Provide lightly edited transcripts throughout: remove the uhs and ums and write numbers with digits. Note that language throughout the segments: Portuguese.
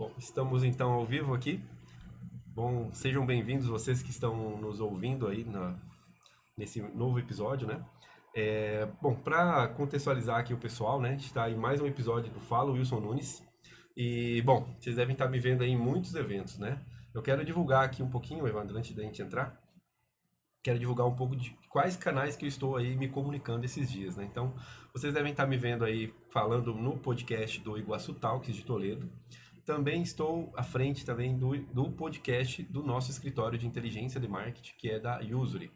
Bom, estamos então ao vivo aqui. Bom, sejam bem-vindos vocês que estão nos ouvindo aí nesse novo episódio, né? Bom, para contextualizar aqui o pessoal, né? A gente está em mais um episódio do Fala Wilson Nunes. E, bom, vocês devem estar me vendo aí em muitos eventos, né? Eu quero divulgar aqui um pouquinho, Evandro, antes da gente entrar. Quero divulgar um pouco de quais canais que eu estou aí me comunicando esses dias, né? Então, vocês devem estar me vendo aí falando no podcast do Iguaçu Talks de Toledo. Também estou à frente também do podcast do nosso escritório de inteligência de marketing, que é da Usury.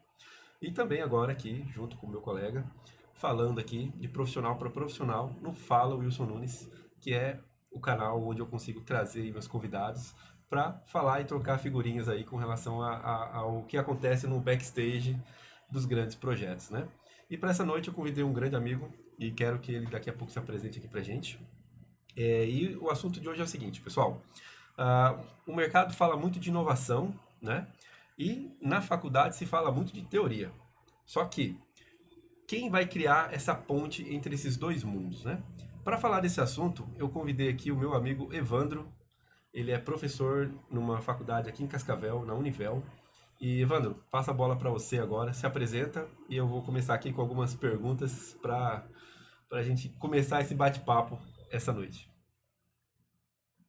E também agora aqui, junto com o meu colega, falando aqui de profissional para profissional no Fala Wilson Nunes, que é o canal onde eu consigo trazer meus convidados para falar e trocar figurinhas aí com relação ao que acontece no backstage dos grandes projetos, né? E para essa noite eu convidei um grande amigo e quero que ele daqui a pouco se apresente aqui para gente. E o assunto de hoje é o seguinte, pessoal. O mercado fala muito de inovação, né? E na faculdade se fala muito de teoria. Só que quem vai criar essa ponte entre esses dois mundos, né? Para falar desse assunto, eu convidei aqui o meu amigo Evandro. Ele é professor numa faculdade aqui em Cascavel, na Univel. E Evandro, passa a bola para você agora, se apresenta e eu vou começar aqui com algumas perguntas para a gente começar esse bate-papo essa noite.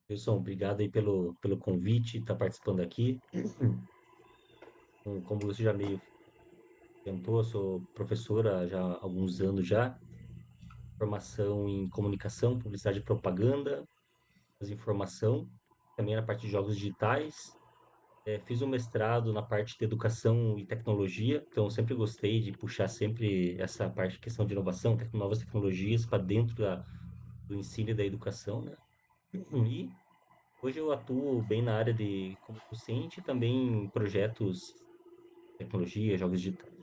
Wilson, obrigado aí pelo convite, estar participando aqui. Como você já meio tentou, eu sou professora já há alguns anos já, formação em comunicação, publicidade e propaganda, informação, também na parte de jogos digitais. Fiz um mestrado na parte de educação e tecnologia, então eu sempre gostei de puxar sempre essa parte, questão de inovação, novas tecnologias para dentro do ensino e da educação, né? E hoje eu atuo bem na área de como docente e também em projetos tecnologia, jogos digitais.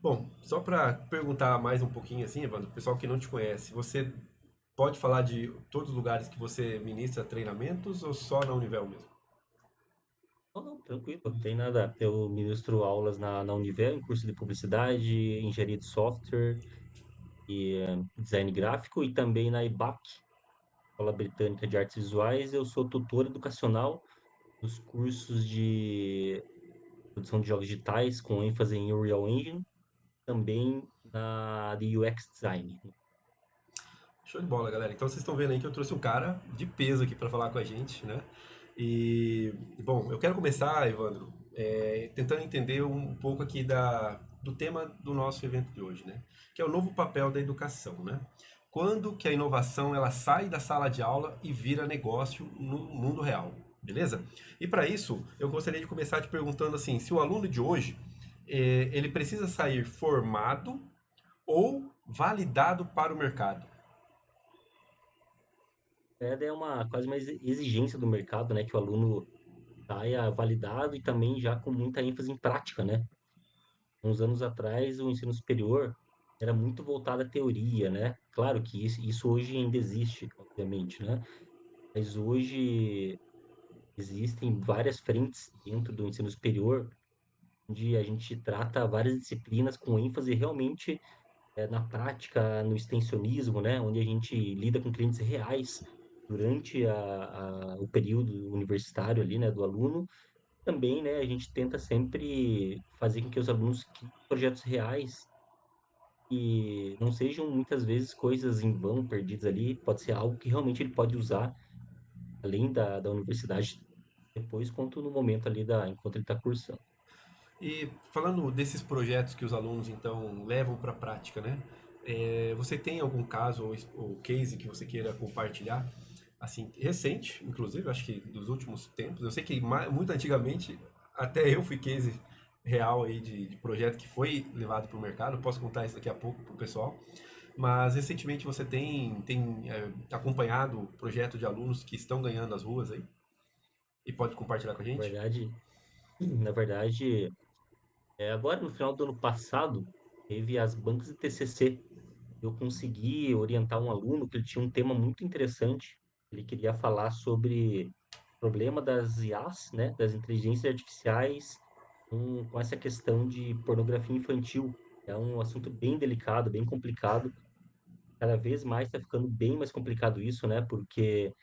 Bom, só para perguntar mais um pouquinho assim, Evandro, o pessoal que não te conhece, você pode falar de todos os lugares que você ministra treinamentos ou só na Univel mesmo? Não, não, tranquilo, não tem nada. Eu ministro aulas na Univel, em curso de publicidade, engenharia de software e design gráfico, e também na IBAC, Escola Britânica de Artes Visuais. Eu sou tutor educacional dos cursos de produção de jogos digitais, com ênfase em Unreal Engine, também na de UX Design. Show de bola, galera. Então vocês estão vendo aí que eu trouxe um cara de peso aqui para falar com a gente, né? Bom, eu quero começar, Evandro, tentando entender um pouco aqui do tema do nosso evento de hoje, né? Que é o novo papel da educação, né? Quando que a inovação ela sai da sala de aula e vira negócio no mundo real, beleza? E para isso, eu gostaria de começar te perguntando assim, se o aluno de hoje ele precisa sair formado ou validado para o mercado? É uma quase uma exigência do mercado, né, que o aluno saia validado e também já com muita ênfase em prática, né? Uns anos atrás, o ensino superior era muito voltado à teoria, né? Claro que isso hoje ainda existe, obviamente, né? Mas hoje existem várias frentes dentro do ensino superior, onde a gente trata várias disciplinas com ênfase realmente na prática, no extensionismo, né? Onde a gente lida com clientes reais durante o período universitário ali, né, do aluno. Também, né, a gente tenta sempre fazer com que os alunos criem projetos reais e não sejam muitas vezes coisas em vão perdidas ali, pode ser algo que realmente ele pode usar além da universidade depois, quanto no momento ali enquanto ele está cursando. E falando desses projetos que os alunos então levam para a prática, né? Você tem algum caso ou case que você queira compartilhar? Assim, recente, inclusive, acho que dos últimos tempos. Eu sei que muito antigamente, até eu fui case real aí de projeto que foi levado para o mercado. Eu posso contar isso daqui a pouco para o pessoal. Mas recentemente você tem acompanhado o projeto de alunos que estão ganhando as ruas aí? E pode compartilhar com a Na gente? verdade, na verdade, agora no final do ano passado, teve as bancas de TCC. Eu consegui orientar um aluno que ele tinha um tema muito interessante. Ele queria falar sobre o problema das IAs, né, das inteligências artificiais, com essa questão de pornografia infantil. É um assunto bem delicado, bem complicado. Cada vez mais está ficando bem mais complicado isso, né, porque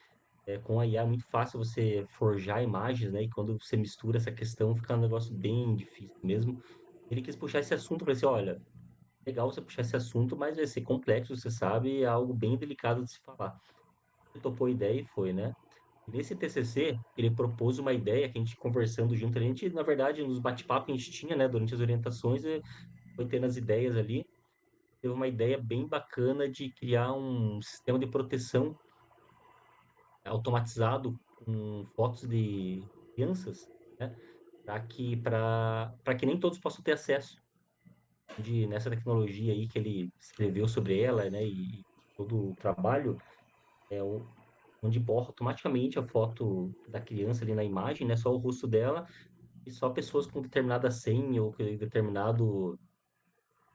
Com a IA é muito fácil você forjar imagens, né? E quando você mistura essa questão, fica um negócio bem difícil mesmo. Ele quis puxar esse assunto, eu falei assim, olha, legal você puxar esse assunto, mas vai ser complexo, você sabe, é algo bem delicado de se falar. Ele topou a ideia e foi, né? E nesse TCC, ele propôs uma ideia que a gente conversando junto, a gente, na verdade, nos bate-papos que a gente tinha, né, durante as orientações, foi tendo as ideias ali, teve uma ideia bem bacana de criar um sistema de proteção automatizado com fotos de crianças, né, para que nem todos possam ter acesso nessa tecnologia aí que ele escreveu sobre ela, né, e todo o trabalho é onde borra automaticamente a foto da criança ali na imagem, né, só o rosto dela e só pessoas com determinada senha ou que determinado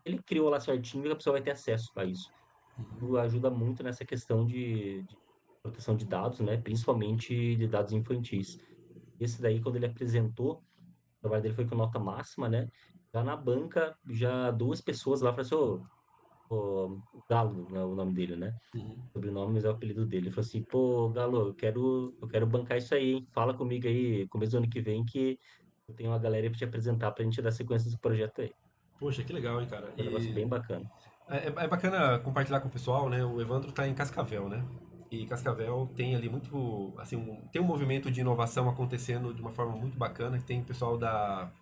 ele criou lá certinho e a pessoa vai ter acesso a isso. Isso ajuda muito nessa questão de proteção de dados, né, principalmente de dados infantis. Esse daí, quando ele apresentou, o trabalho dele foi com nota máxima, né? Já na banca, já duas pessoas lá falaram assim, o Galo, né, o nome dele, né? Uhum. Sobrenome, mas é o apelido dele. Ele falou assim, pô, Galo, eu quero bancar isso aí, hein? Fala comigo aí, começo do ano que vem, que eu tenho uma galera aí pra te apresentar pra gente dar sequência desse projeto aí. Poxa, que legal, hein, cara. Foi um negócio E bem bacana. é bacana compartilhar com o pessoal, né? O Evandro está em Cascavel, né? E Cascavel tem ali muito, assim, tem um movimento de inovação acontecendo de uma forma muito bacana. Tem o pessoal da,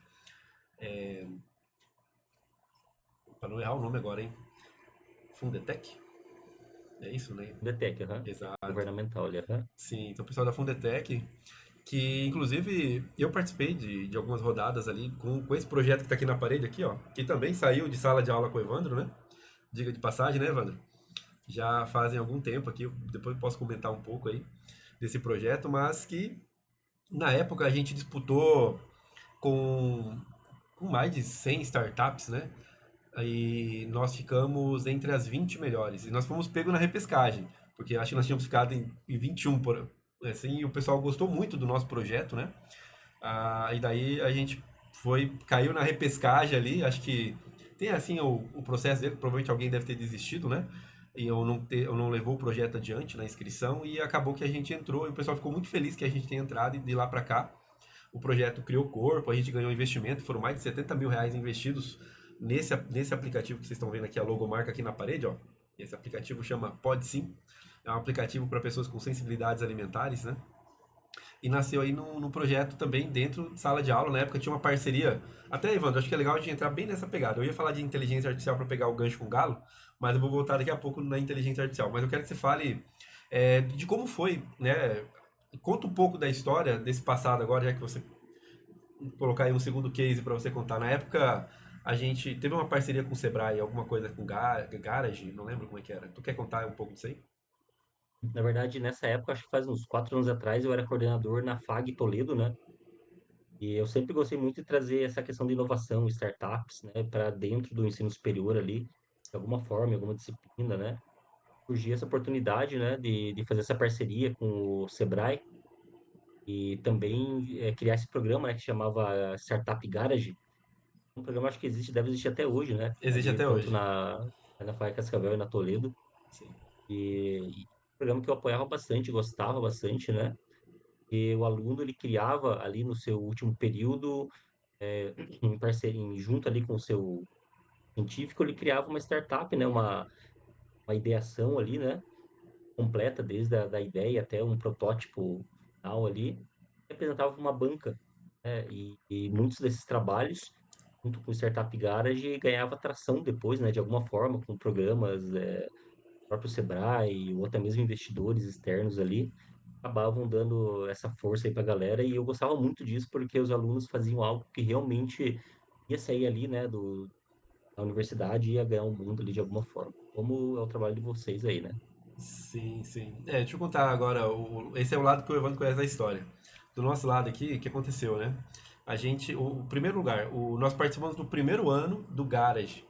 para não errar o nome agora, hein? Fundetec? É isso, né? DTEC, aham. Exato. Governamental ali, aham. Sim, então o pessoal da Fundetec, que inclusive eu participei de algumas rodadas ali com esse projeto que está aqui na parede aqui, ó, que também saiu de sala de aula com o Evandro, né? Diga de passagem, né, Evandro? Já fazem algum tempo aqui, depois eu posso comentar um pouco aí desse projeto, mas que na época a gente disputou com, com mais de 100 startups, né? Aí nós ficamos entre as 20 melhores. E nós fomos pegos na repescagem, porque acho que nós tínhamos ficado em 21 assim, e o pessoal gostou muito do nosso projeto, né? E daí a gente caiu na repescagem ali, acho que tem assim o processo dele, provavelmente alguém deve ter desistido, né? E eu não levou o projeto adiante na inscrição e acabou que a gente entrou e o pessoal ficou muito feliz que a gente tenha entrado e de lá para cá o projeto criou corpo, a gente ganhou investimento, foram mais de 70 mil reais investidos nesse aplicativo que vocês estão vendo aqui, a logomarca aqui na parede, ó. Esse aplicativo chama PodSim, é um aplicativo para pessoas com sensibilidades alimentares, né? E nasceu aí no projeto também dentro de sala de aula. Na época tinha uma parceria. Até, Evandro, acho que é legal a gente entrar bem nessa pegada. Eu ia falar de inteligência artificial para pegar o gancho com o Galo, mas eu vou voltar daqui a pouco na inteligência artificial. Mas eu quero que você fale de como foi, né? Conta um pouco da história desse passado agora, já que você colocar aí um segundo case para você contar. Na época, a gente teve uma parceria com o Sebrae, alguma coisa com Garage, não lembro como é que era. Tu quer contar um pouco disso aí? Na verdade, nessa época, acho que faz uns 4 anos atrás, eu era coordenador na FAG Toledo, né? E eu sempre gostei muito de trazer essa questão de inovação, startups, né, para dentro do ensino superior ali, de alguma forma, em alguma disciplina, né? Surgiu essa oportunidade, né, de fazer essa parceria com o Sebrae e também criar esse programa, né, que chamava Startup Garage. Um programa acho que existe, deve existir até hoje, né? Existe Ali até tanto hoje. na FAG Cascavel e na Toledo. Sim. E um programa que eu apoiava bastante, gostava bastante, né? E o aluno ele criava ali no seu último período, em parceria, junto ali com o seu científico, ele criava uma startup, né? Uma ideação ali, né? Completa, desde a da ideia até um protótipo final ali, e apresentava uma banca, né? E muitos desses trabalhos, junto com o Startup Garage, ganhava atração depois, né? De alguma forma, com programas, próprio Sebrae, ou até mesmo investidores externos ali, acabavam dando essa força aí para a galera, e eu gostava muito disso, porque os alunos faziam algo que realmente ia sair ali, né, da universidade e ia ganhar o mundo ali de alguma forma. Como é o trabalho de vocês aí, né? Sim, sim. Deixa eu contar agora. Esse é o lado que o Evandro conhece da história. Do nosso lado aqui, o que aconteceu, né? O primeiro lugar, nós participamos do primeiro ano do Garage,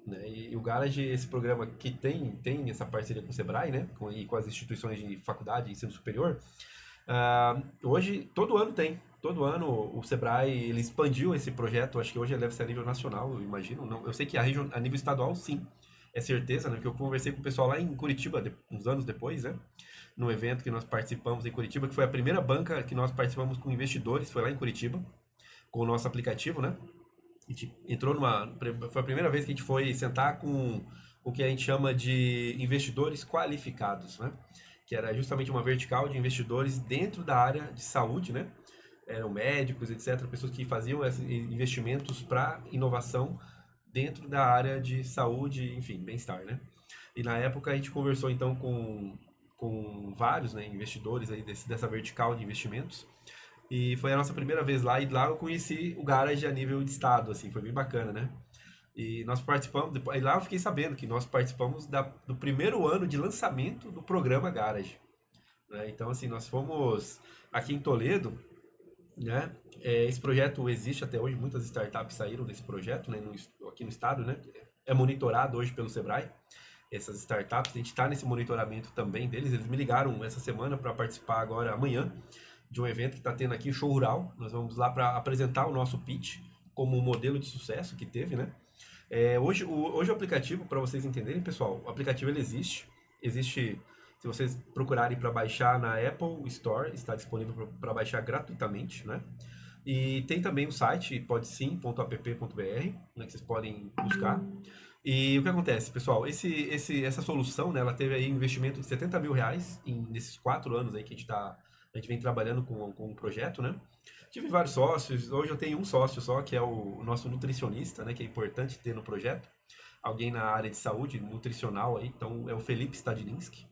né? E o Garage, esse programa que tem essa parceria com o Sebrae, né? E com as instituições de faculdade e ensino superior. Hoje, todo ano tem. Todo ano o Sebrae ele expandiu esse projeto. Acho que hoje ele deve ser a nível nacional, eu imagino. Não, eu sei que a nível estadual, sim. é certeza, né? Que eu conversei com o pessoal lá em Curitiba, uns anos depois, né? Num evento que nós participamos em Curitiba, que foi a primeira banca que nós participamos com investidores, foi lá em Curitiba, com o nosso aplicativo, né? A gente entrou numa. Foi a primeira vez que a gente foi sentar com o que a gente chama de investidores qualificados, né? Que era justamente uma vertical de investidores dentro da área de saúde, né? Eram médicos, etc., pessoas que faziam esses investimentos para inovação dentro da área de saúde, enfim, bem-estar, né? E na época a gente conversou então com vários, né, investidores aí dessa vertical de investimentos. E foi a nossa primeira vez lá, e lá eu conheci o Garage a nível de estado, assim, foi bem bacana, né? E nós participamos, depois, aí lá eu fiquei sabendo que nós participamos do primeiro ano de lançamento do programa Garage, né? Então, assim, nós fomos aqui em Toledo, né? Esse projeto existe até hoje, muitas startups saíram desse projeto, né? Aqui no estado, né? É monitorado hoje pelo Sebrae, essas startups, a gente está nesse monitoramento também deles. Eles me ligaram essa semana para participar agora, amanhã, de um evento que está tendo aqui, o Show Rural. Nós vamos lá para apresentar o nosso pitch como um modelo de sucesso que teve, né? Hoje o aplicativo, para vocês entenderem, pessoal, o aplicativo ele existe, se vocês procurarem para baixar na Apple Store, está disponível para baixar gratuitamente, né? E tem também o site podsim.app.br, né, que vocês podem buscar. E o que acontece, pessoal? Essa solução, né, ela teve aí um investimento de R$ 70 mil nesses 4 anos aí que a gente vem trabalhando com o projeto, né? Tive vários sócios, hoje eu tenho um sócio só, que é o nosso nutricionista, né, que é importante ter no projeto. Alguém na área de saúde, nutricional aí, então é o Felipe Stadlinski.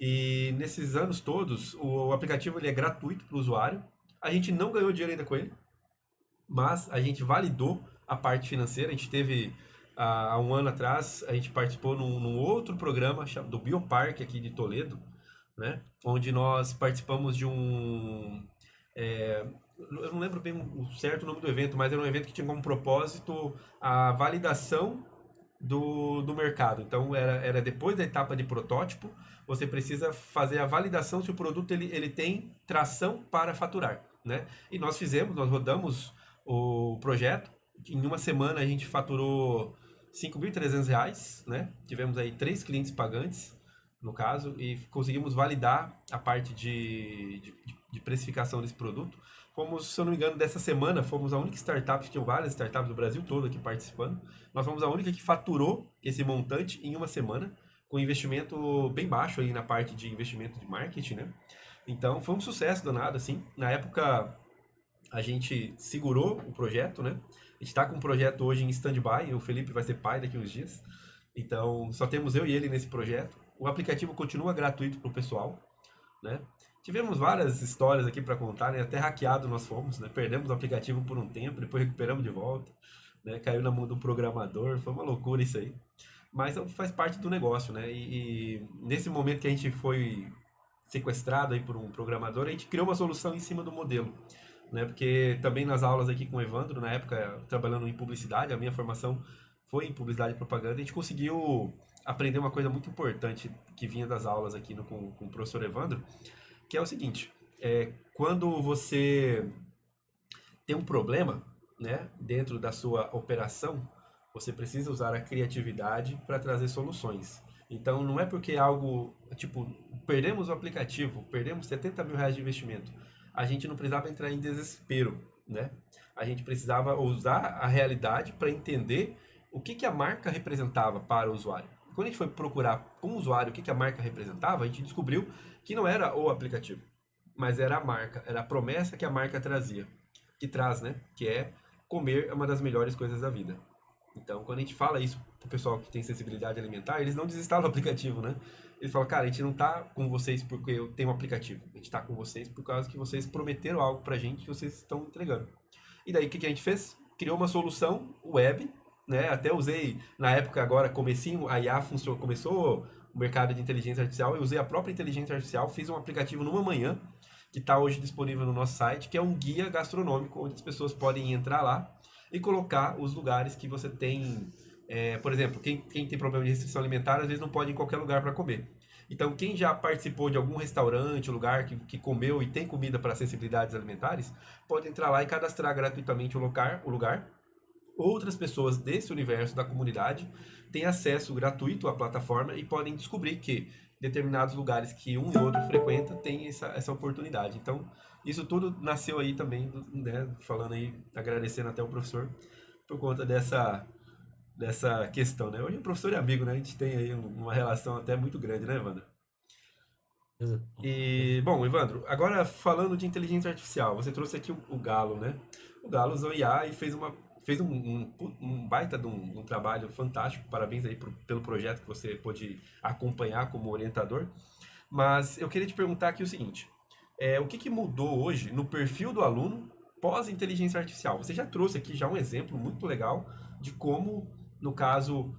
E nesses anos todos, o aplicativo ele é gratuito para o usuário. A gente não ganhou dinheiro ainda com ele, mas a gente validou a parte financeira. A gente teve, há um ano atrás, a gente participou num outro programa do Bioparque aqui de Toledo, né? Onde nós participamos de um. é, eu não lembro bem o certo nome do evento, mas era um evento que tinha como propósito a validação do mercado. Então, era depois da etapa de protótipo, você precisa fazer a validação se o produto ele tem tração para faturar, né? E nós rodamos o projeto. Em uma semana a gente faturou R$ 5.300, né? Tivemos aí 3 clientes pagantes, no caso, e conseguimos validar a parte de precificação desse produto. Fomos, se eu não me engano, dessa semana, fomos a única startup, tinham várias startups do Brasil todo aqui participando. Nós fomos a única que faturou esse montante em uma semana, com investimento bem baixo aí na parte de investimento de marketing, né? Então foi um sucesso danado, assim. Na época a gente segurou o projeto, né? A gente está com o projeto hoje em stand-by, o Felipe vai ser pai daqui uns dias. Então só temos eu e ele nesse projeto. O aplicativo continua gratuito para o pessoal, né? Tivemos várias histórias aqui para contar, né? Até hackeado nós fomos, né? Perdemos o aplicativo por um tempo, depois recuperamos de volta, né? Caiu na mão do programador, foi uma loucura isso aí. Mas faz parte do negócio, né? E nesse momento que a gente foi sequestrado aí por um programador, a gente criou uma solução em cima do modelo, né? Porque também nas aulas aqui com o Evandro, na época trabalhando em publicidade, a minha formação foi em publicidade e propaganda, a gente conseguiu aprender uma coisa muito importante que vinha das aulas aqui com o professor Evandro, que é o seguinte: quando você tem um problema, né, dentro da sua operação, você precisa usar a criatividade para trazer soluções. Então, não é porque algo, tipo, perdemos o aplicativo, perdemos R$ 70 mil de investimento. A gente não precisava entrar em desespero, né? A gente precisava usar a realidade para entender o que a marca representava para o usuário. Quando a gente foi procurar com o usuário o que a marca representava, a gente descobriu que não era o aplicativo, mas era a marca, era a promessa que a marca trazia, que traz, né? Que é comer é uma das melhores coisas da vida. Então, quando a gente fala isso pro pessoal que tem sensibilidade alimentar, eles não desinstalam o aplicativo, né? Eles falam, cara, a gente não tá com vocês porque eu tenho um aplicativo. A gente tá com vocês por causa que vocês prometeram algo pra gente que vocês estão entregando. E daí, o que a gente fez? Criou uma solução web, né? Até usei, na época agora, comecinho, a IA começou o mercado de inteligência artificial, eu usei a própria inteligência artificial, fiz um aplicativo numa manhã, que está hoje disponível no nosso site, que é um guia gastronômico, onde as pessoas podem entrar lá e colocar os lugares que você tem. Por exemplo, quem tem problema de restrição alimentar, às vezes não pode ir em qualquer lugar para comer. Então, quem já participou de algum restaurante, lugar que comeu e tem comida para sensibilidades alimentares, pode entrar lá e cadastrar gratuitamente o lugar outras pessoas desse universo da comunidade têm acesso gratuito à plataforma e podem descobrir que determinados lugares que um e outro frequenta têm essa oportunidade. Então, isso tudo nasceu aí também, né, falando aí, agradecendo até o professor por conta dessa questão, né? Hoje o professor é amigo, né? A gente tem aí uma relação até muito grande, né, Evandro? Com certeza. E, bom, Evandro, agora falando de inteligência artificial, você trouxe aqui o Galo, né? O Galo usou IA e fez um baita de um trabalho fantástico. Parabéns aí pelo projeto que você pôde acompanhar como orientador. Mas eu queria te perguntar aqui o seguinte: o que mudou hoje no perfil do aluno pós inteligência artificial? Você já trouxe aqui já um exemplo muito legal de como, no caso,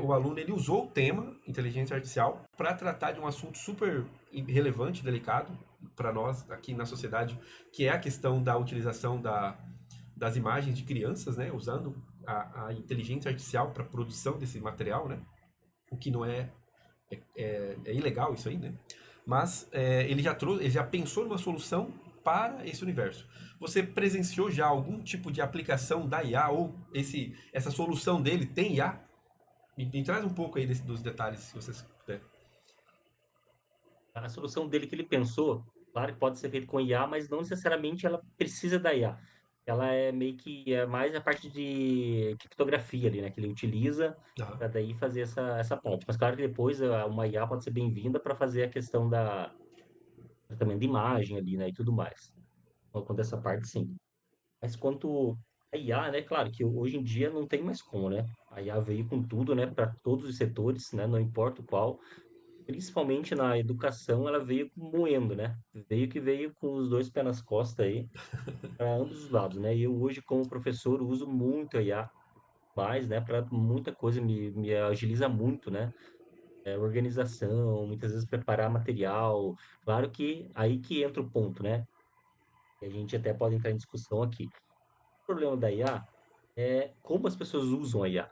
o aluno ele usou o tema inteligência artificial para tratar de um assunto super relevante, delicado para nós aqui na sociedade, que é a questão da utilização das imagens de crianças, né, usando a inteligência artificial para a produção desse material, né, o que não é ilegal isso aí, né? Mas ele já pensou numa solução para esse universo. Você presenciou já algum tipo de aplicação da IA ou essa solução dele tem IA? Me traz um pouco aí dos detalhes, se vocês puder. A solução dele que ele pensou, claro que pode ser feito com IA, mas não necessariamente ela precisa da IA. Ela é meio que é mais a parte de criptografia ali, né, que ele utiliza Aham. para daí fazer essa parte. Mas claro que depois uma IA pode ser bem-vinda para fazer a questão da tratamento de imagem ali, né, e tudo mais. Então, quanto a essa parte, sim. Mas quanto a IA, né, claro que hoje em dia não tem mais como, né? A IA veio com tudo, né, para todos os setores, né, não importa o qual. Principalmente na educação, ela veio moendo, né? Veio com os dois pés nas costas aí, para ambos os lados, né? E eu hoje, como professor, uso muito a IA, mais, né? Para muita coisa, me agiliza muito, né? Organização, muitas vezes preparar material. Claro que aí que entra o ponto, né? E a gente até pode entrar em discussão aqui. O problema da IA é como as pessoas usam a IA.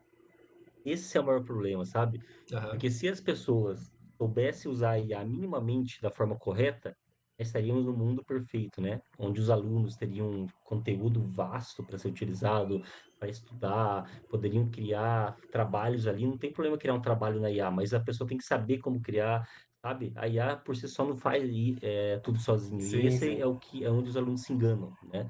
Esse é o maior problema, sabe? Aham. Porque se as pessoas soubessem usar a IA minimamente da forma correta, nós estaríamos no mundo perfeito, né? Onde os alunos teriam um conteúdo vasto para ser utilizado, para estudar, poderiam criar trabalhos ali. Não tem problema criar um trabalho na IA, mas a pessoa tem que saber como criar, sabe? A IA por si só não faz tudo sozinho. E Sim, esse sim. é o que é onde os alunos se enganam, né?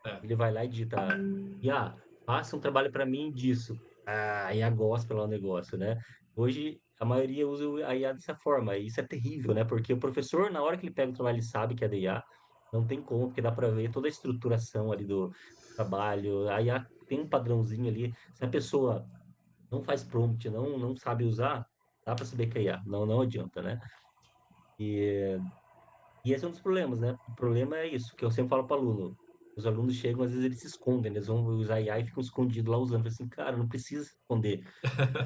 É. Ele vai lá e digita, IA, faça um trabalho para mim disso. Ah, a IA gosta lá o negócio, né? Hoje, a maioria usa a IA dessa forma, e isso é terrível, né? Porque o professor, na hora que ele pega o trabalho, ele sabe que é da IA, não tem como, porque dá para ver toda a estruturação ali do trabalho. A IA tem um padrãozinho ali. Se a pessoa não faz prompt, não sabe usar, dá para saber que é IA. Não adianta, né? E esse é um dos problemas, né? O problema é isso, que eu sempre falo para aluno. Os alunos chegam, às vezes eles se escondem, eles vão usar IA e ficam escondidos lá usando. Eu falo assim, cara, não precisa se esconder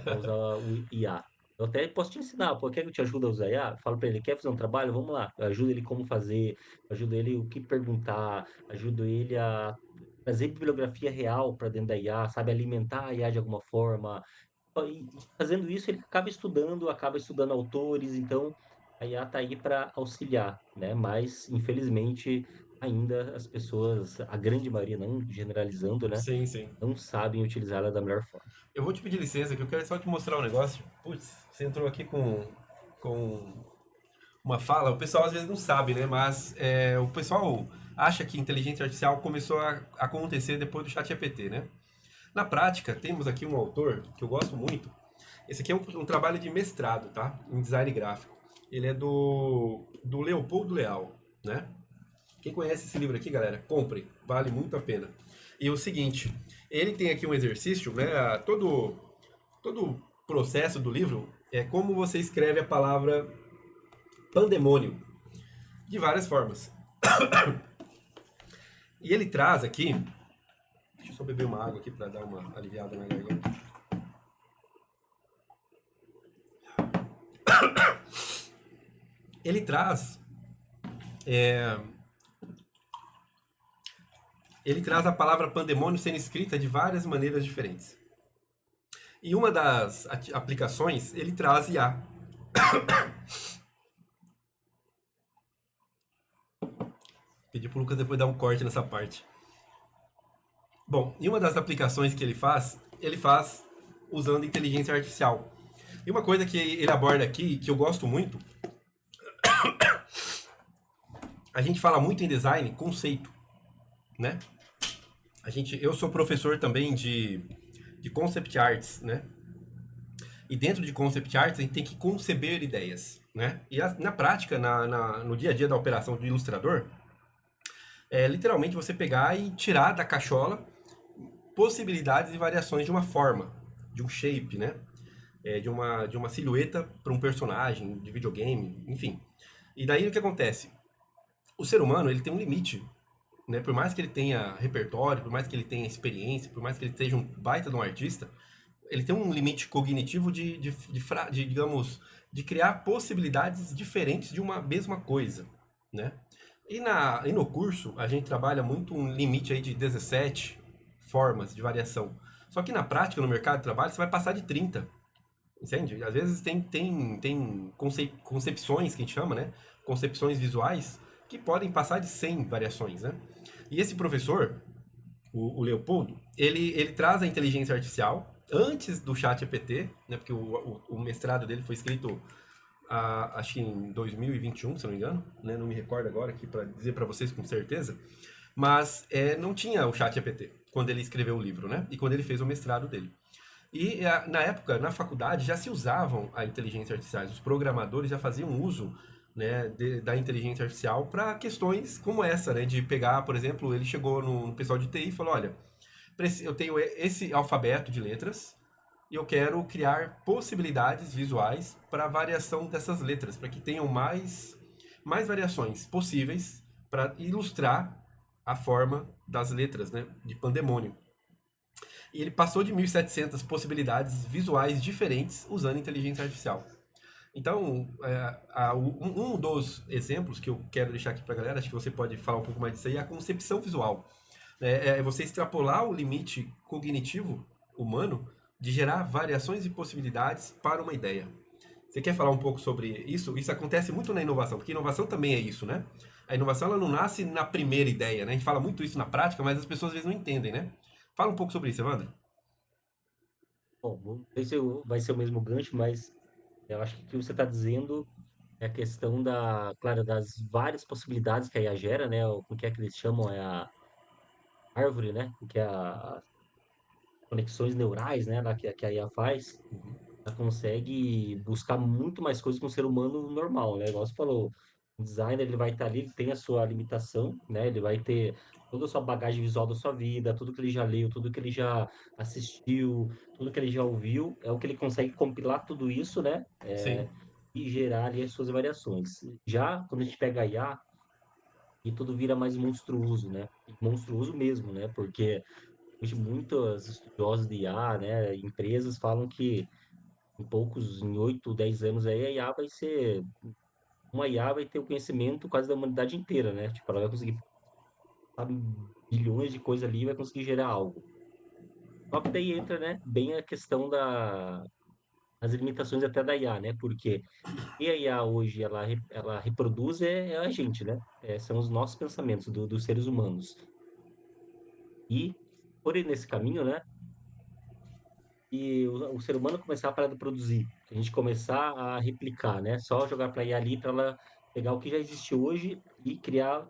para usar o IA. Eu até posso te ensinar, pô, quer que eu te ajude a usar IA? Eu falo para ele, quer fazer um trabalho? Vamos lá. Eu ajudo ele como fazer, ajudo ele o que perguntar, ajudo ele a trazer bibliografia real para dentro da IA, sabe? Alimentar a IA de alguma forma, e fazendo isso, ele acaba estudando autores, então a IA está aí para auxiliar, né? Mas, infelizmente, ainda as pessoas, a grande maioria, não generalizando, né? Sim, sim. Não sabem utilizá-la da melhor forma. Eu vou te pedir licença que eu quero só te mostrar um negócio. Putz, você entrou aqui com uma fala. O pessoal às vezes não sabe, né? Mas o pessoal acha que inteligência artificial começou a acontecer depois do ChatGPT, né? Na prática, temos aqui um autor que eu gosto muito. Esse aqui é um trabalho de mestrado, tá? Em design gráfico. Ele é do Leopoldo Leal, né? Quem conhece esse livro aqui, galera, compre, vale muito a pena. E o seguinte, ele tem aqui um exercício, né? Todo o processo do livro é como você escreve a palavra pandemônio, de várias formas. E ele traz aqui, deixa eu só beber uma água aqui para dar uma aliviada na garganta. Ele traz, ele traz a palavra pandemônio sendo escrita de várias maneiras diferentes. E uma das aplicações, ele traz IA. Pedi pro Lucas depois dar um corte nessa parte. Bom, e uma das aplicações que ele faz usando inteligência artificial. E uma coisa que ele aborda aqui, que eu gosto muito, a gente fala muito em design conceito, né? Eu sou professor também de concept arts, né? E dentro de concept arts a gente tem que conceber ideias, né? E na prática, no dia a dia da operação do ilustrador, é literalmente você pegar e tirar da cachola possibilidades e variações de uma forma, de um shape, né? De uma silhueta para um personagem de videogame, enfim. E daí o que acontece? O ser humano ele tem um limite, né? Por mais que ele tenha repertório, por mais que ele tenha experiência, por mais que ele seja um baita de um artista, ele tem um limite cognitivo digamos, de criar possibilidades diferentes de uma mesma coisa, né? E no curso, a gente trabalha muito um limite aí de 17 formas de variação. Só que na prática, no mercado de trabalho, você vai passar de 30, entende? Às vezes tem concepções que a gente chama, né? Concepções visuais que podem passar de 100 variações, né? E esse professor, o Leopoldo, ele traz a inteligência artificial antes do chat GPT, né? Porque o mestrado dele foi escrito, acho que em 2021, se não me engano, né? Não me recordo agora aqui para dizer para vocês com certeza, mas não tinha o chat GPT quando ele escreveu o livro, né? E quando ele fez o mestrado dele. E na época, na faculdade, já se usavam a inteligência artificial. Os programadores já faziam uso, né, da inteligência artificial para questões como essa, né? De pegar, por exemplo, ele chegou no pessoal de TI e falou: olha, eu tenho esse alfabeto de letras e eu quero criar possibilidades visuais para a variação dessas letras, para que tenham mais variações possíveis para ilustrar a forma das letras, né, de pandemônio. E ele passou de 1.700 possibilidades visuais diferentes usando inteligência artificial. Então, um dos exemplos que eu quero deixar aqui para a galera, acho que você pode falar um pouco mais disso aí, é a concepção visual. É você extrapolar o limite cognitivo humano de gerar variações e possibilidades para uma ideia. Você quer falar um pouco sobre isso? Isso acontece muito na inovação, porque inovação também é isso, né? A inovação ela não nasce na primeira ideia, né? A gente fala muito isso na prática, mas as pessoas às vezes não entendem, né? Fala um pouco sobre isso, Evandro. Bom, não sei se vai ser o mesmo gancho, mas eu acho que o que você está dizendo é a questão claro, das várias possibilidades que a IA gera, né? O que é que eles chamam? É a árvore, né? O que é as conexões neurais, né? Que a IA faz. Ela consegue buscar muito mais coisas que um ser humano normal, né? Igual você falou, o designer ele vai estar ali, ele tem a sua limitação, né? Ele vai ter toda a sua bagagem visual da sua vida, tudo que ele já leu, tudo que ele já assistiu, tudo que ele já ouviu, é o que ele consegue compilar tudo isso, né? Sim, E gerar ali as suas variações. Já quando a gente pega a IA, e tudo vira mais monstruoso, né? E monstruoso mesmo, né? Porque hoje muitos estudiosos de IA, né, empresas falam que em 8, 10 anos aí, a IA vai ser. Uma IA vai ter o conhecimento quase da humanidade inteira, né? Tipo, ela vai conseguir, sabe, bilhões de coisas ali e vai conseguir gerar algo. Só que daí entra, né, bem a questão as limitações até da IA, né? Porque e a IA hoje, ela reproduz é a gente, né? São os nossos pensamentos dos seres humanos. E, por ir nesse caminho, né? E o ser humano começar a parar de produzir, a gente começar a replicar, né? Só jogar para ir ali para ela pegar o que já existe hoje e criar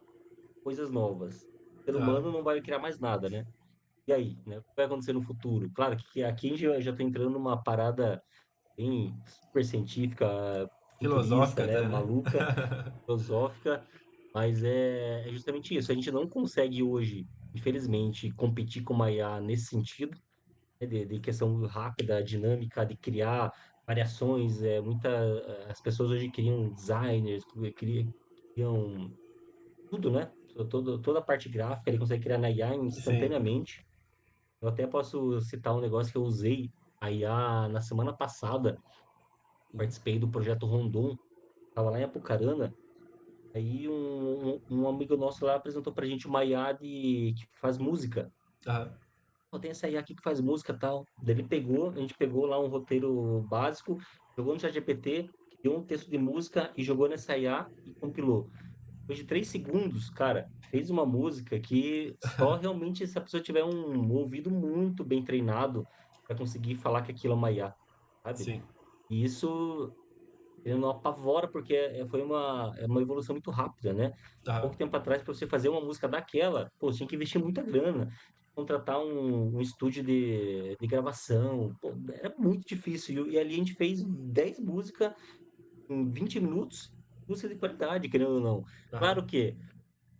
coisas novas. O ser tá. humano não vai criar mais nada, né? E aí, né? O que vai acontecer no futuro? Claro que aqui a gente já está entrando numa parada bem super científica, futurista, Filosófica né? até, né? Maluca, filosófica, mas é justamente isso. A gente não consegue hoje, infelizmente, competir com uma IA nesse sentido, né, de questão rápida, dinâmica, de criar variações. As pessoas hoje criam designers, criam tudo, né? Toda a parte gráfica ele consegue criar na IA Sim. instantaneamente. Eu até posso citar um negócio que eu usei a IA na semana passada. Participei do projeto Rondon, estava lá em Apucarana. Aí um amigo nosso lá apresentou pra gente uma IA que faz música. Aham. Pô, tem essa IA aqui que faz música e tal. Daí a gente pegou lá um roteiro básico, jogou no ChatGPT, criou um texto de música e jogou nessa IA e compilou. Depois de 3 segundos, cara, fez uma música que só realmente se a pessoa tiver um ouvido muito bem treinado para conseguir falar que aquilo é uma IA, sabe? Sim. E isso ele não apavora porque é uma evolução muito rápida, né? Aham. Pouco tempo atrás, para você fazer uma música daquela, pô, você tinha que investir muita grana, contratar um estúdio de gravação, pô, era muito difícil. E ali a gente fez 10 músicas em 20 minutos, música de qualidade, querendo ou não. Aham. Claro que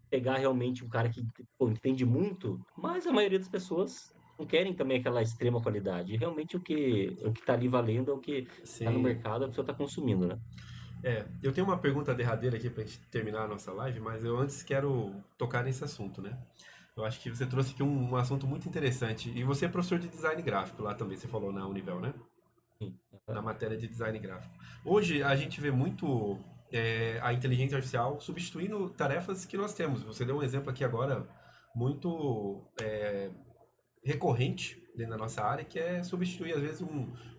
pegar realmente um cara que, pô, entende muito, mas a maioria das pessoas não querem também aquela extrema qualidade. Realmente o que tá ali valendo é o que tá no Sim. mercado, a pessoa tá consumindo, né? Eu tenho uma pergunta derradeira aqui pra gente terminar a nossa live, mas eu antes quero tocar nesse assunto, né? Eu acho que você trouxe aqui um assunto muito interessante. E você é professor de design gráfico lá também, você falou na Univel, né? Sim. Na matéria de design gráfico. Hoje a gente vê muito a inteligência artificial substituindo tarefas que nós temos. Você deu um exemplo aqui agora muito recorrente dentro da nossa área, que é substituir às vezes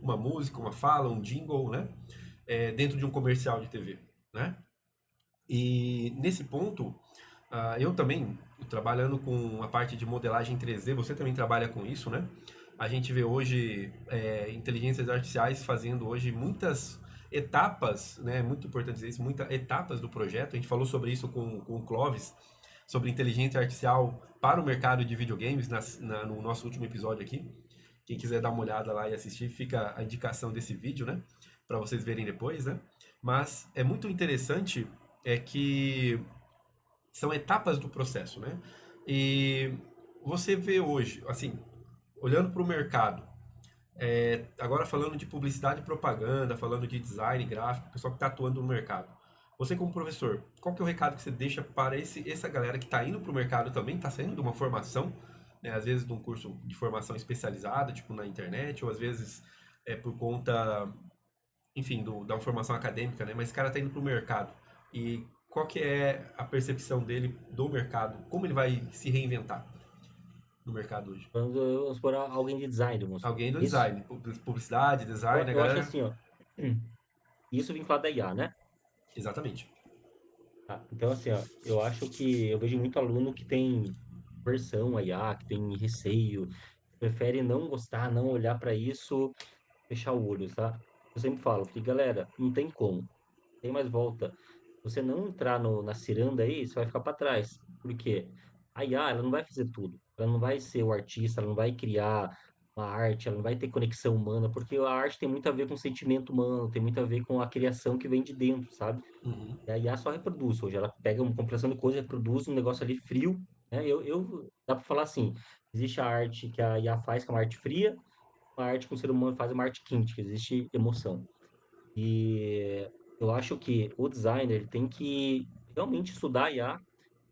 uma música, uma fala, um jingle, né? Dentro de um comercial de TV, né? E nesse ponto, eu também, trabalhando com a parte de modelagem 3D, você também trabalha com isso, né? A gente vê hoje inteligências artificiais fazendo hoje muitas etapas, né? Muito importante dizer isso, muitas etapas do projeto. A gente falou sobre isso com o Clóvis, sobre inteligência artificial para o mercado de videogames no nosso último episódio aqui. Quem quiser dar uma olhada lá e assistir, fica a indicação desse vídeo, né? Para vocês verem depois, né? Mas é muito interessante que são etapas do processo, né? E você vê hoje, assim, olhando para o mercado, agora falando de publicidade e propaganda, falando de design gráfico, pessoal que está atuando no mercado. Você como professor, qual que é o recado que você deixa para essa galera que está indo para o mercado também, está saindo de uma formação, né, às vezes de um curso de formação especializada, tipo na internet, ou às vezes por conta, enfim, da formação acadêmica, né? Mas esse cara está indo para o mercado. E qual que é a percepção dele do mercado? Como ele vai se reinventar no mercado hoje? Quando vamos supor alguém de design, vamos supor. Alguém do Isso, design, publicidade, eu, design, a eu acho galera. assim, ó. Isso vinculado da IA, né? Exatamente. Tá? Então, assim, ó, eu acho que eu vejo muito aluno que tem versão a IA, que tem receio, prefere não gostar, não olhar para isso, fechar o olho, tá? Eu sempre falo que, galera, não tem como, tem mais volta. Você não entrar na ciranda aí, você vai ficar para trás. Por quê? A IA, ela não vai fazer tudo. Ela não vai ser o artista, ela não vai criar uma arte, ela não vai ter conexão humana, porque a arte tem muito a ver com o sentimento humano, tem muito a ver com a criação que vem de dentro, sabe? Uhum. E a IA só reproduz. Hoje ela pega uma compilação de coisa, reproduz um negócio ali frio, né? Dá para falar assim, existe a arte que a IA faz, que é uma arte fria, uma arte que o ser humano faz, é uma arte quente, que existe emoção. E eu acho que o designer ele tem que realmente estudar a IA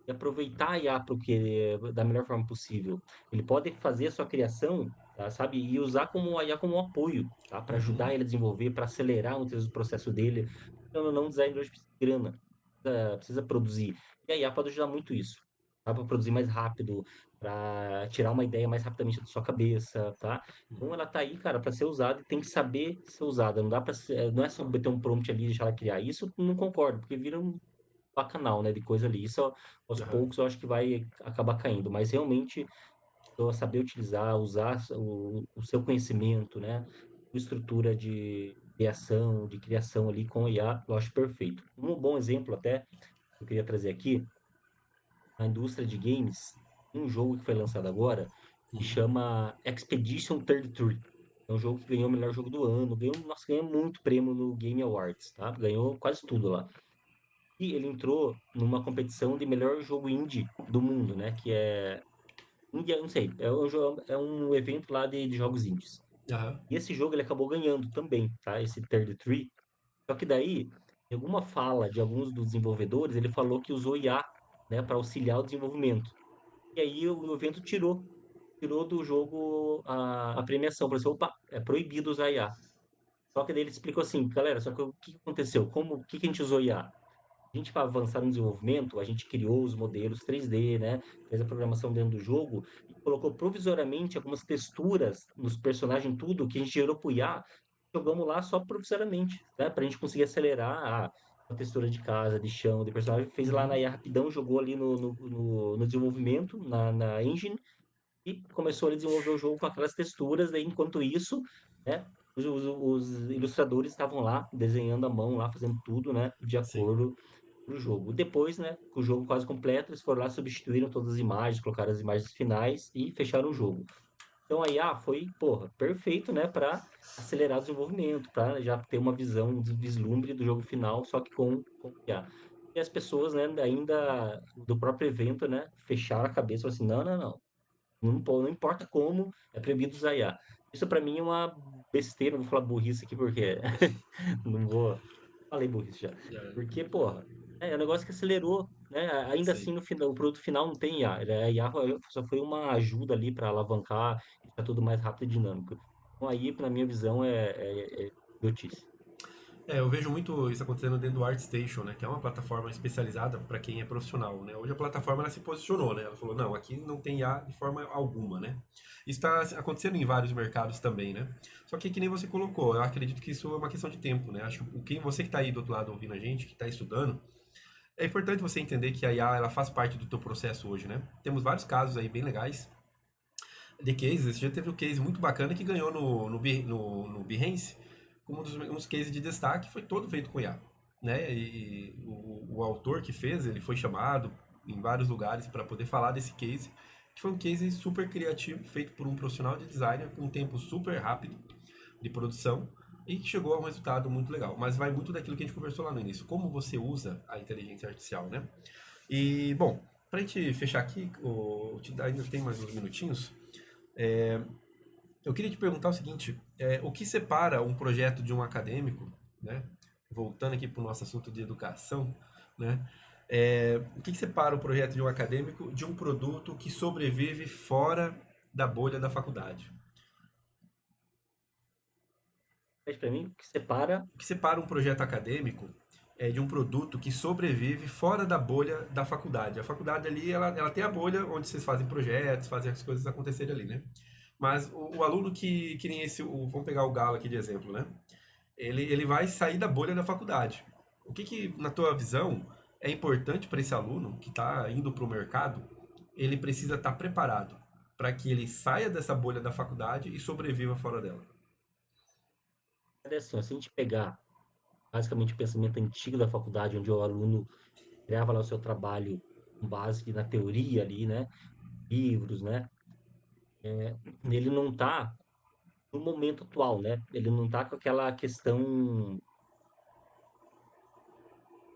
e aproveitar a IA para o que da melhor forma possível. Ele pode fazer a sua criação, tá, sabe, e usar como a IA como um apoio, tá, para Uhum. ajudar ele a desenvolver, para acelerar muitas vezes o processo dele. Então, não, o designer hoje precisa de grana, precisa produzir. E a IA pode ajudar muito isso. Tá, para produzir mais rápido, para tirar uma ideia mais rapidamente da sua cabeça, tá? Então ela tá aí, cara, para ser usada e tem que saber ser usada. Não dá para não é só meter um prompt ali e deixar ela criar. Isso eu não concordo, porque vira um bacanal, né, de coisa ali. Isso aos Aham. poucos eu acho que vai acabar caindo, mas realmente eu saber utilizar, usar o seu conhecimento, né, sua estrutura de criação, ali com o IA, eu acho perfeito. Um bom exemplo até que eu queria trazer aqui, a indústria de games, um jogo que foi lançado agora que chama Expedition 33. É um jogo que ganhou o melhor jogo do ano, nossa, ganhou muito prêmio no Game Awards, tá? Ganhou quase tudo lá. E ele entrou numa competição de melhor jogo indie do mundo, né? Que é India, não sei, é um evento lá de jogos indies. Aham. E esse jogo ele acabou ganhando também, tá? Esse 33. Só que daí, em alguma fala de alguns dos desenvolvedores, ele falou que usou IA, né, para auxiliar o desenvolvimento. E aí o evento tirou do jogo a premiação, falou assim, opa, é proibido usar IA. Só que daí ele explicou assim, galera, só que o que aconteceu? O que que a gente usou IA? A gente, para avançar no desenvolvimento, a gente criou os modelos 3D, né? Fez a programação dentro do jogo e colocou provisoriamente algumas texturas nos personagens, tudo que a gente gerou pro IA, jogamos lá só provisoriamente, né? Para a gente conseguir acelerar. a textura de casa, de chão, de personagem, fez lá na Uhum. IA rapidão, jogou ali no desenvolvimento, na engine, e começou a desenvolver o jogo com aquelas texturas. Daí, enquanto isso, né, os ilustradores estavam lá desenhando à mão, lá fazendo tudo, né, de Sim, acordo pro jogo. Depois, né, com o jogo quase completo, eles foram lá, substituíram todas as imagens, colocaram as imagens finais e fecharam o jogo. Então a IA foi, porra, perfeito, né, para acelerar o desenvolvimento, para já ter uma visão, um vislumbre do jogo final, só que com IA. E as pessoas, né, ainda do próprio evento, né, fecharam a cabeça e falaram assim, não, não, não. Não importa como, é proibido usar IA. Isso para mim é uma besteira, não vou falar burrice aqui porque não vou. Falei burrice já. é, Porque, porra, é um negócio que acelerou, né? Ainda sim. assim, no final, o produto final não tem IA. A IA só foi uma ajuda ali para alavancar e ficar tudo mais rápido e dinâmico. Então, aí, na minha visão, é idiotice. Eu vejo muito isso acontecendo dentro do ArtStation, né? Que é uma plataforma especializada para quem é profissional, né? Hoje a plataforma ela se posicionou, né? Ela falou, não, aqui não tem IA de forma alguma, né? Isso está acontecendo em vários mercados também, né? Só que nem você colocou, eu acredito que isso é uma questão de tempo, né? Acho que quem você que está aí do outro lado ouvindo a gente, que está estudando, é importante você entender que a IA ela faz parte do teu processo hoje, né? Temos vários casos aí bem legais de cases. Esse dia teve um case muito bacana que ganhou no Behance como um dos cases de destaque, foi todo feito com IA. Né? E o autor que fez, ele foi chamado em vários lugares para poder falar desse case, que foi um case super criativo, feito por um profissional de designer com um tempo super rápido de produção e que chegou a um resultado muito legal. Mas vai muito daquilo que a gente conversou lá no início, como você usa a inteligência artificial, né? E, bom, para a gente fechar aqui, ainda tem mais uns minutinhos, eu queria te perguntar o seguinte: o que separa um projeto de um acadêmico, né? Voltando aqui para o nosso assunto de educação, né? O que separa o projeto de um acadêmico de um produto que sobrevive fora da bolha da faculdade? Mas para mim, o que separa O que separa um projeto acadêmico de um produto que sobrevive fora da bolha da faculdade? A faculdade ali, ela tem a bolha onde vocês fazem projetos, fazem as coisas acontecerem ali, né? Mas o aluno que nem esse, vamos pegar o Galo aqui de exemplo, né? Ele vai sair da bolha da faculdade. O que, na tua visão, é importante para esse aluno que está indo para o mercado? Ele precisa estar preparado para que ele saia dessa bolha da faculdade e sobreviva fora dela. é assim, ó, se a gente pegar basicamente o pensamento antigo da faculdade, onde o aluno criava lá o seu trabalho com base na teoria ali, né? Livros, né? Ele não está no momento atual, né? Ele não está com aquela questão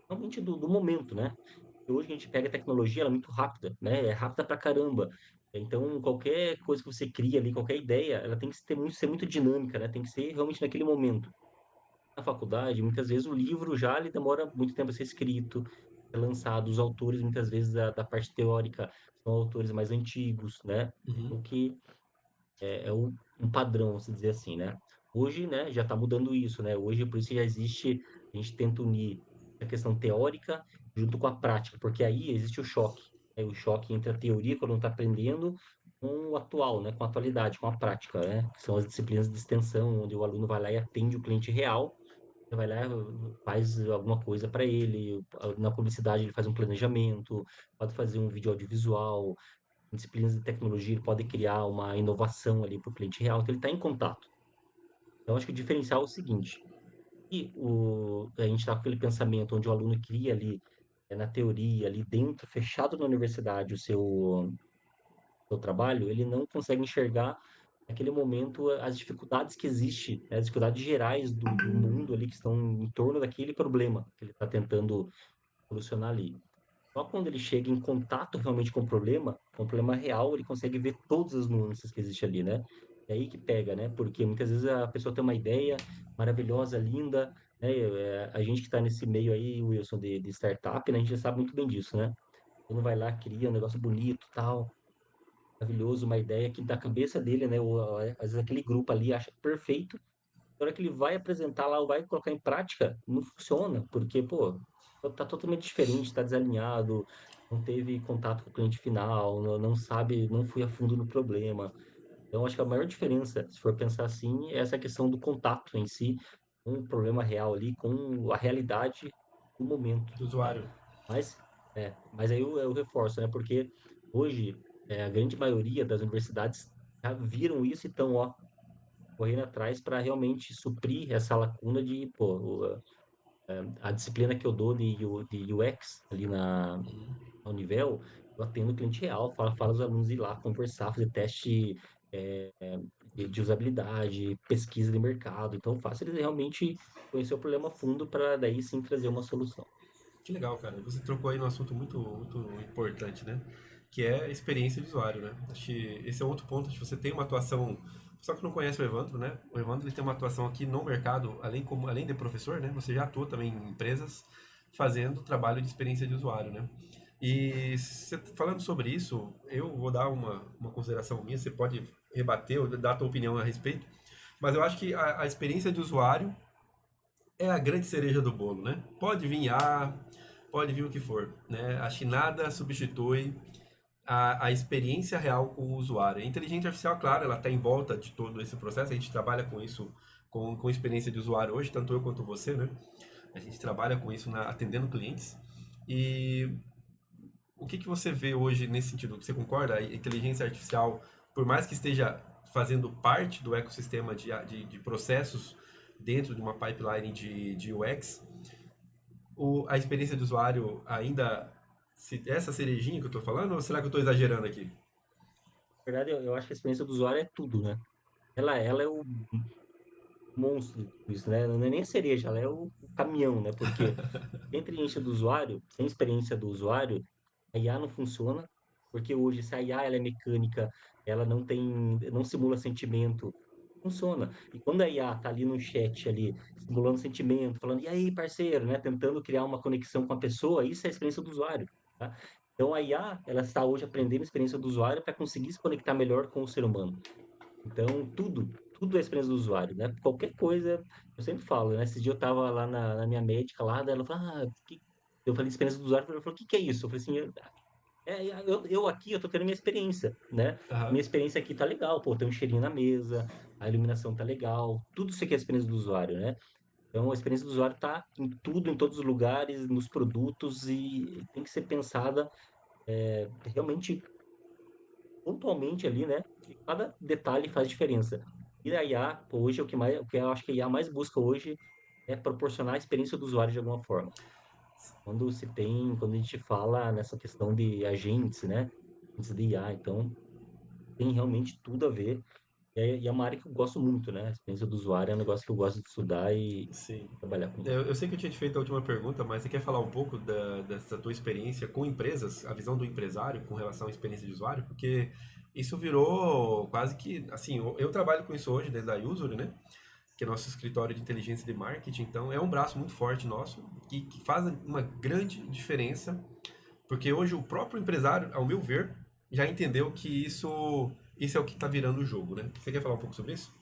realmente do momento, né? E hoje a gente pega a tecnologia, ela é muito rápida, né? É rápida pra caramba. Então, qualquer coisa que você cria ali, qualquer ideia, ela tem que ser muito dinâmica, né? Tem que ser realmente naquele momento. Na faculdade, muitas vezes o livro já ele demora muito tempo a ser escrito, ser lançado. Os autores, muitas vezes, da parte teórica, são autores mais antigos, né? Uhum. O que um padrão, vamos dizer assim, né? Hoje, né, já está mudando isso, né? Hoje, por isso já existe, a gente tenta unir a questão teórica junto com a prática, porque aí existe o choque, né? O choque entre a teoria, quando está aprendendo, com o atual, né? Com a atualidade, com a prática, né? Que são as disciplinas de extensão, onde o aluno vai lá e atende o cliente real, você vai lá, faz alguma coisa para ele, na publicidade ele faz um planejamento, pode fazer um vídeo audiovisual, em disciplinas de tecnologia, ele pode criar uma inovação ali para o cliente real, então ele está em contato. Então, acho que o diferencial é o seguinte, a gente está com aquele pensamento onde o aluno cria ali, na teoria, ali dentro, fechado na universidade, seu trabalho, ele não consegue enxergar naquele momento as dificuldades que existem, né, as dificuldades gerais do mundo ali que estão em torno daquele problema que ele está tentando solucionar ali. Só quando ele chega em contato realmente com o problema real, ele consegue ver todas as nuances que existem ali, né? É aí que pega, né? Porque muitas vezes a pessoa tem uma ideia maravilhosa, linda, né? A gente que está nesse meio aí, Wilson, de startup, né? A gente já sabe muito bem disso, né? Quando vai lá, cria um negócio bonito, tal, maravilhoso, uma ideia que da cabeça dele, né? Ou, às vezes aquele grupo ali acha perfeito, na hora que ele vai apresentar lá ou vai colocar em prática, não funciona, porque, pô, tá totalmente diferente, tá desalinhado, não teve contato com o cliente final, não sabe, não foi a fundo no problema. Então, acho que a maior diferença, se for pensar assim, é essa questão do contato em si, com o problema real ali, com a realidade. do momento, Do tá? usuário. Mas aí eu reforço, né? Porque hoje a grande maioria das universidades já viram isso e estão, ó, correndo atrás para realmente suprir essa lacuna de, pô, a disciplina que eu dou de UX ali na Univel, eu atendo cliente real, fala os alunos ir lá conversar, fazer teste é, de usabilidade, pesquisa de mercado. Então, eu faço eles realmente conhecer o problema a fundo para daí sim trazer uma solução. Que legal, cara. Você trocou aí num assunto muito importante, né? Que é a experiência de usuário, né? Acho que esse é outro ponto. De você tem uma atuação. Só que não conhece o Evandro, né? O Evandro ele tem uma atuação aqui no mercado, além de professor, né? Você já atua também em empresas fazendo trabalho de experiência de usuário, né? E falando sobre isso, eu vou dar uma consideração minha. Você pode rebater ou dar a tua opinião a respeito. Mas eu acho que a experiência de usuário é a grande cereja do bolo, né? Pode vir IA, pode vir o que for, né? Acho que nada substitui a experiência real com o usuário. A inteligência artificial, claro, ela está em volta de todo esse processo, a gente trabalha com isso, com experiência de usuário hoje, tanto eu quanto você, né? A gente trabalha com isso atendendo clientes. E o que você vê hoje nesse sentido? Você concorda? A inteligência artificial, por mais que esteja fazendo parte do ecossistema de processos dentro de uma pipeline de UX, a experiência do usuário ainda. Essa cerejinha que eu estou falando, ou será que eu estou exagerando aqui? Na verdade, eu acho que a experiência do usuário é tudo, né? Ela é o monstro disso, né? Não é nem a cereja, ela é o caminhão, né? Porque sem inteligência do usuário, sem experiência do usuário, a IA não funciona, porque hoje, se a IA ela é mecânica, ela não simula sentimento, funciona. E quando a IA tá ali no chat, ali, simulando sentimento, falando, e aí, parceiro, né? Tentando criar uma conexão com a pessoa, isso é a experiência do usuário, tá? Então, a IA, ela está hoje aprendendo a experiência do usuário para conseguir se conectar melhor com o ser humano. Então, tudo é experiência do usuário, né? Qualquer coisa, eu sempre falo, né? Esse dia eu tava lá na minha médica lá, daí ela falou, eu falei experiência do usuário, ela falou, o que que é isso? Eu falei assim, eu aqui, eu tô tendo minha experiência, né? Aham. Minha experiência aqui tá legal, pô, tem um cheirinho na mesa, a iluminação tá legal, tudo isso aqui é a experiência do usuário, né? Então, a experiência do usuário tá em tudo, em todos os lugares, nos produtos e tem que ser pensada realmente pontualmente ali, né? E cada detalhe faz diferença. E a IA, pô, hoje, o que eu acho que a IA mais busca hoje é proporcionar a experiência do usuário de alguma forma. Quando a gente fala nessa questão de agentes, né? Agentes de IA, então tem realmente tudo a ver. E é uma área que eu gosto muito, né? A experiência do usuário é um negócio que eu gosto de estudar e Sim. trabalhar com isso. Eu sei que eu tinha te feito a última pergunta, mas você quer falar um pouco dessa tua experiência com empresas, a visão do empresário com relação à experiência de usuário? Porque isso virou quase que, assim, eu trabalho com isso hoje desde a Usury, né? Que é nosso escritório de inteligência de marketing, então é um braço muito forte nosso, que faz uma grande diferença, porque hoje o próprio empresário, ao meu ver, já entendeu que isso é o que está virando o jogo, né? Você quer falar um pouco sobre isso?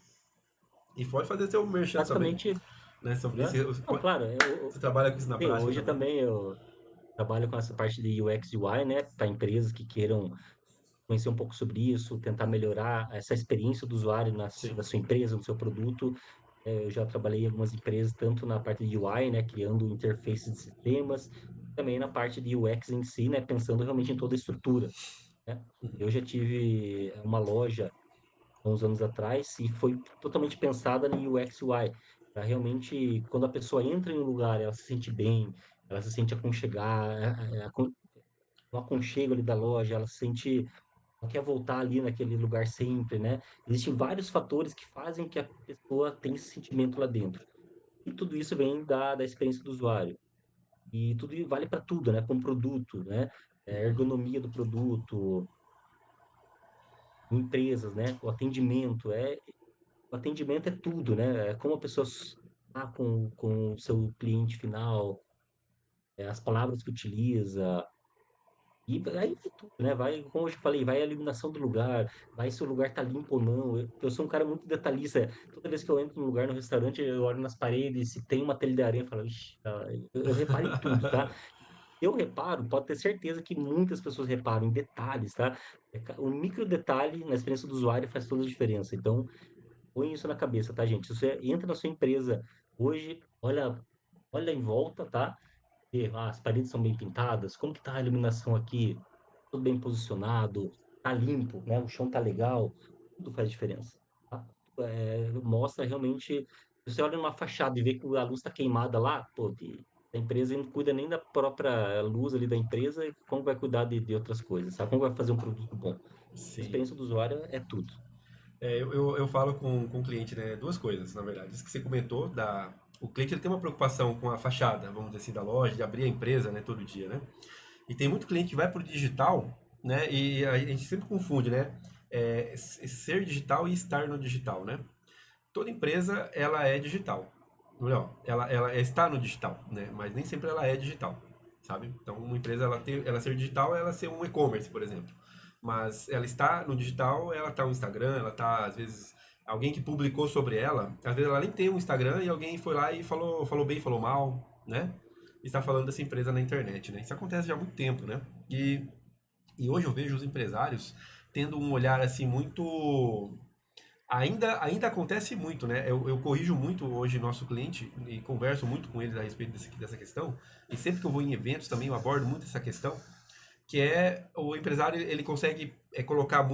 E pode fazer seu merchan também, Basicamente, né? Sobre né? isso. Não, claro, Você trabalha com isso na prática hoje também? também eu trabalho com essa parte de UX e UI, né? Para empresas que queiram conhecer um pouco sobre isso, tentar melhorar essa experiência do usuário Sim. da sua empresa, no seu produto. Eu já trabalhei em algumas empresas, tanto na parte de UI, né, criando interfaces de sistemas, também na parte de UX em si, né, pensando realmente em toda a estrutura, né. Eu já tive uma loja há uns anos atrás e foi totalmente pensada em UX e UI, para realmente, quando a pessoa entra em um lugar, ela se sente bem, ela se sente no aconchego ali da loja, ela se sente ela quer voltar ali naquele lugar sempre, né? Existem vários fatores que fazem que a pessoa tenha esse sentimento lá dentro. E tudo isso vem da experiência do usuário. E tudo vale para tudo, né? Como produto, né? Ergonomia do produto, empresas, né? O atendimento é tudo, né? É como a pessoa está com o seu cliente final, as palavras que utiliza. E aí vai tudo, né? Vai, como eu te falei, vai a iluminação do lugar, vai se o lugar tá limpo ou não. Eu sou um cara muito detalhista. Toda vez que eu entro num lugar, no restaurante, eu olho nas paredes, se tem uma telha de areia, eu falo, ixi, eu reparo em tudo, tá? Eu reparo, pode ter certeza que muitas pessoas reparam em detalhes, tá? O micro detalhe na experiência do usuário faz toda a diferença. Então, põe isso na cabeça, tá, gente? Se você entra na sua empresa hoje, olha em volta, tá? as paredes são bem pintadas, como que tá a iluminação aqui, tudo bem posicionado, tá limpo, né? O chão tá legal, tudo faz diferença, tá? Mostra realmente, você olha numa fachada e vê que a luz está queimada lá, pô, a empresa não cuida nem da própria luz ali da empresa, como vai cuidar de outras coisas, sabe? Como vai fazer um produto bom? A Sim. experiência do usuário é tudo. Eu falo com o cliente, né, duas coisas, na verdade. Isso que você comentou, o cliente ele tem uma preocupação com a fachada, vamos dizer assim, da loja, de abrir a empresa, né, todo dia, né? E tem muito cliente que vai para o digital, né, e a gente sempre confunde, né, ser digital e estar no digital, né? Toda empresa, ela é digital. Melhor, ela está no digital, né? Mas nem sempre ela é digital, sabe? Então, uma empresa, ela ser digital é ela ser um e-commerce, por exemplo. Mas ela está no digital, ela está no Instagram, ela está, às vezes, alguém que publicou sobre ela, às vezes ela nem tem um Instagram e alguém foi lá e falou bem, falou mal, né? E está falando dessa empresa na internet, né? Isso acontece já há muito tempo, né? E hoje eu vejo os empresários tendo um olhar, assim, muito ainda acontece muito, né? Eu corrijo muito hoje nosso cliente e converso muito com eles a respeito dessa questão. E sempre que eu vou em eventos também eu abordo muito essa questão, que é o empresário ele consegue colocar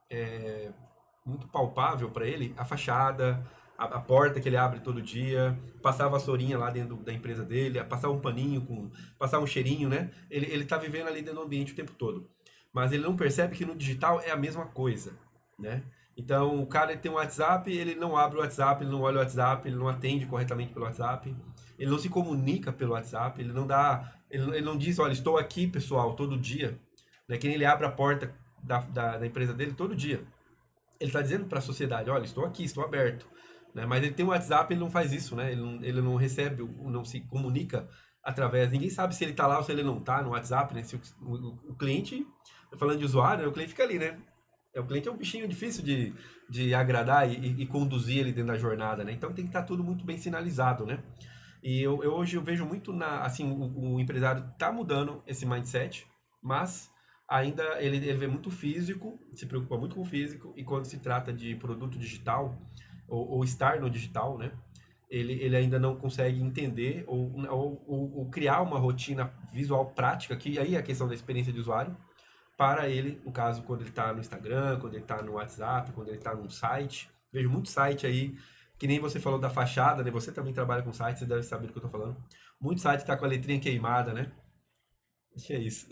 é, muito palpável para ele a fachada, a porta que ele abre todo dia, passar a vassourinha lá dentro da empresa dele, passar um paninho passar um cheirinho, né? Ele tá vivendo ali dentro do ambiente o tempo todo. Mas ele não percebe que no digital é a mesma coisa, né? Então, o cara ele tem um WhatsApp, ele não abre o WhatsApp, ele não olha o WhatsApp, ele não atende corretamente pelo WhatsApp, ele não se comunica pelo WhatsApp, ele não diz, olha, estou aqui, pessoal, todo dia, né? Que nem ele abre a porta da empresa dele todo dia. Ele está dizendo para a sociedade, olha, estou aqui, estou aberto, né? Mas ele tem um WhatsApp, ele não faz isso, né? Ele não recebe, não se comunica através. Ninguém sabe se ele está lá ou se ele não está no WhatsApp, né? Se o cliente, falando de usuário, né? O cliente fica ali, né? O cliente é um bichinho difícil de agradar e conduzir ele dentro da jornada, né? Então tem que estar tudo muito bem sinalizado, né? E hoje eu vejo muito assim, o empresário está mudando esse mindset, mas ainda ele vê muito físico, se preocupa muito com o físico, e quando se trata de produto digital, ou estar no digital, né? Ele ainda não consegue entender ou criar uma rotina visual prática, que aí é a questão da experiência de usuário, para ele, no caso, quando ele está no Instagram, quando ele está no WhatsApp, quando ele está num site. Vejo muito site aí, que nem você falou da fachada, né? Você também trabalha com site, você deve saber do que eu estou falando. Muito site está com a letrinha queimada, né? Acho que é isso.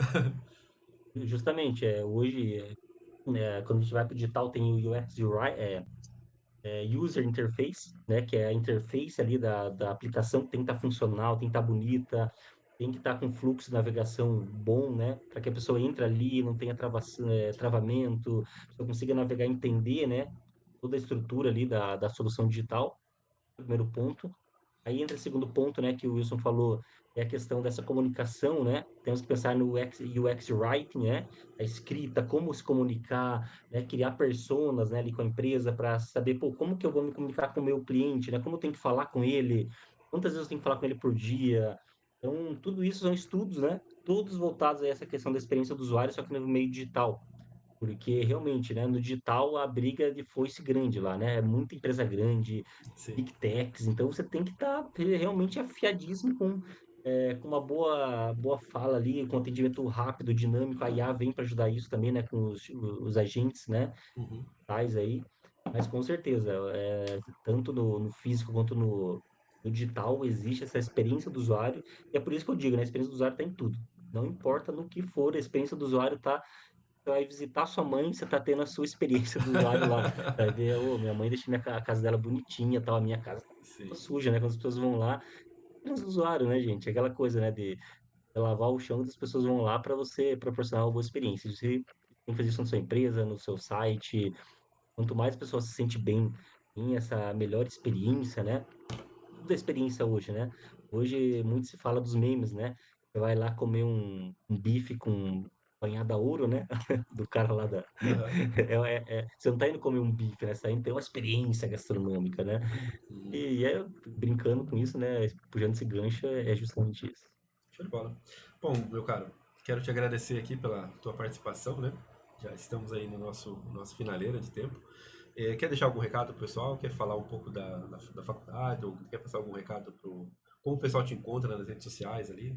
Justamente, hoje, quando a gente vai para o digital, tem o UX UI, User Interface, né, que é a interface ali da aplicação que tem que estar funcional, tem que estar bonita, tem que estar com fluxo de navegação bom, né, para que a pessoa entre ali, não tenha travamento, a pessoa consiga navegar e entender, né, toda a estrutura ali da solução digital, primeiro ponto. Aí entra o segundo ponto, né, que o Wilson falou, é a questão dessa comunicação, né? Temos que pensar no UX writing, né? A escrita, como se comunicar, né? Criar personas, né, ali com a empresa para saber, pô, como que eu vou me comunicar com o meu cliente, né? Como eu tenho que falar com ele? Quantas vezes eu tenho que falar com ele por dia? Então, tudo isso são estudos, né? Todos voltados a essa questão da experiência do usuário, só que no meio digital. Porque realmente, né, no digital a briga de foice grande lá, né? É muita empresa grande, Sim. big techs, então você tem que estar realmente afiadíssimo com uma boa fala ali, com atendimento rápido, dinâmico. A IA vem para ajudar isso também, né, com os agentes, né, Uhum. tais aí. Mas com certeza, tanto no físico quanto no digital, existe essa experiência do usuário, e é por isso que eu digo, né, a experiência do usuário está em tudo. Não importa no que for, a experiência do usuário está. Você vai visitar sua mãe, você tá tendo a sua experiência do usuário lá. Vai ver, ô, minha mãe deixa a casa dela bonitinha, tal, a minha casa tá Sim. suja, né? Quando as pessoas vão lá, é os usuário, né, gente? Aquela coisa, né, de lavar o chão, as pessoas vão lá para você proporcionar uma boa experiência. Você tem que fazer isso na sua empresa, no seu site. Quanto mais a pessoa se sente bem em essa melhor experiência, né? Tudo é experiência hoje, né? Hoje muito se fala dos memes, né? Você vai lá comer um bife com banhada a ouro, né? Do cara lá da. Aham. Você não tá indo comer um bife, né? Você tá indo ter uma experiência gastronômica, né? Uhum. E brincando com isso, né? Puxando esse gancho, é justamente isso. Show de bola. Bom, meu caro, quero te agradecer aqui pela tua participação, né? Já estamos aí no nosso finaleira de tempo. Quer deixar algum recado pro pessoal? Quer falar um pouco da faculdade? Ou quer passar algum recado como o pessoal te encontra nas redes sociais ali.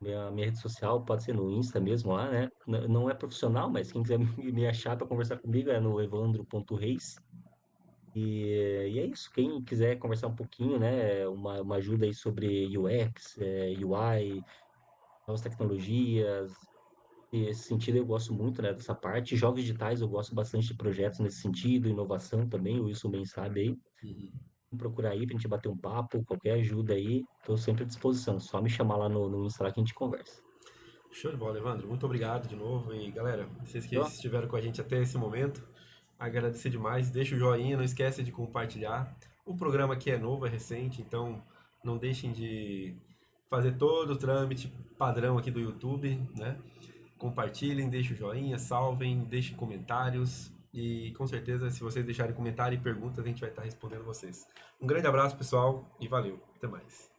Minha rede social pode ser no Insta mesmo lá, né? Não é profissional, mas quem quiser me achar para conversar comigo é no evandro.reis. E é isso. Quem quiser conversar um pouquinho, né? Uma ajuda aí sobre UX, UI, novas tecnologias. E esse sentido eu gosto muito, né, dessa parte. Jogos digitais eu gosto bastante de projetos nesse sentido, inovação também, o Wilson bem sabe aí. Uhum. Vamos procurar aí pra gente bater um papo, qualquer ajuda aí, estou sempre à disposição. Só me chamar lá no Insta lá que a gente conversa. Show de bola, Evandro. Muito obrigado de novo. E galera, vocês que Fechou? estiveram com a gente até esse momento, agradecer demais. Deixa o joinha, não esquece de compartilhar. O programa aqui é novo, é recente, então não deixem de fazer todo o trâmite padrão aqui do YouTube, né? Compartilhem, deixem o joinha, salvem, deixem comentários. E com certeza, se vocês deixarem comentário e perguntas, a gente vai estar respondendo vocês. Um grande abraço, pessoal, e valeu. Até mais.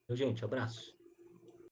Então, gente, abraço.